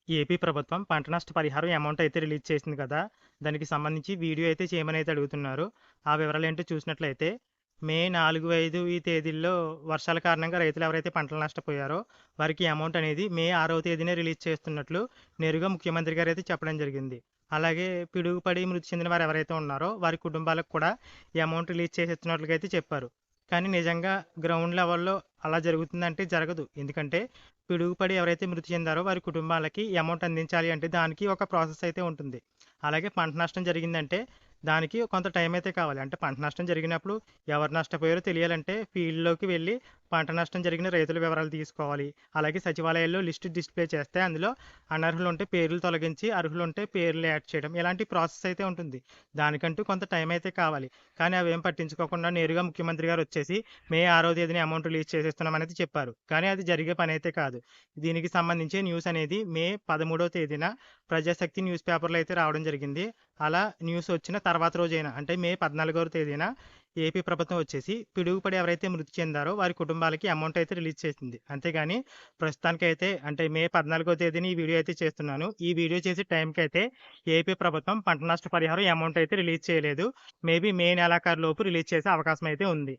AP ప్రభుత్వం పంట నష్ట పరిహారం అమౌంట్ అయితే రిలీజ్ చేసింది కదా! దానికి సంబంధించి వీడియో అయితే చేయమని అయితే అడుగుతున్నారు. ఆ వివరాలేంటో చూసినట్లయితే మే 4, 5 ఈ తేదీల్లో వర్షాల కారణంగా రైతులు ఎవరైతే పంటలు నష్టపోయారో వారికి అమౌంట్ అనేది మే 6వ తేదీనే రిలీజ్ చేస్తున్నట్లు నేరుగా ముఖ్యమంత్రి గారైతే చెప్పడం జరిగింది. అలాగే పిడుగుపడి మృతి చెందిన వారు ఎవరైతే ఉన్నారో వారి కుటుంబాలకు కూడా ఈ అమౌంట్ రిలీజ్ చేసేస్తున్నట్లుగా అయితే చెప్పారు. కానీ నిజంగా గ్రౌండ్ లెవెల్‌లో అలా జరుగుతుందంటే జరగదు. ఎందుకంటే పిడుగుపడి ఎవరైతే మృతి చెందారో వారి కుటుంబాలకి ఈ అమౌంట్ అందించాలి అంటే దానికి ఒక ప్రాసెస్ అయితే ఉంటుంది. అలాగే పంట నష్టం జరిగిందంటే దానికి కొంత టైం అయితే కావాలి. అంటే పంట నష్టం జరిగినప్పుడు ఎవరు నష్టపోయారో తెలియాలంటే ఫీల్డ్‌లోకి వెళ్లి పంట నష్టం జరిగిన రైతుల వివరాలు తీసుకోవాలి. అలాగే సచివాలయాల్లో లిస్ట్ డిస్‌ప్లే చేస్తే అందులో అనర్హులుంటే పేర్లు తొలగించి, అర్హులుంటే పేర్లు యాడ్ చేయడం. ఇలాంటి ప్రాసెస్ అయితే ఉంటుంది. దానికంటూ కొంత టైం అయితే కావాలి. కానీ అవేం పట్టించుకోకుండా నేరుగా ముఖ్యమంత్రి గారు వచ్చేసి మే 6వ తేదీన అమౌంట్ రిలీజ్ చేసేస్తున్నామనేది చెప్పారు. కానీ అది జరిగే పనైతే కాదు. దీనికి సంబంధించి న్యూస్ అనేది మే 13వ తేదీన ప్రజాశక్తి న్యూస్ పేపర్‌లో అయితే రావడం జరిగింది. అలా న్యూస్ వచ్చిన తర్వాత రోజైన అంటే మే 14వ తేదీన ఏపీ ప్రభుత్వం వచ్చేసి పిడుగుపడి ఎవరైతే మృతి చెందారో వారి కుటుంబాలకి అమౌంట్ అయితే రిలీజ్ చేసింది. అంతేగాని ప్రస్తుతానికైతే అంటే మే 14వ తేదీన ఈ వీడియో అయితే చేస్తున్నాను. ఈ వీడియో చేసే టైంకైతే ఏపీ ప్రభుత్వం పంట నష్ట పరిహారం అమౌంట్ అయితే రిలీజ్ చేయలేదు. మేబీ మే నెలాఖరులోపు రిలీజ్ చేసే అవకాశం అయితే ఉంది.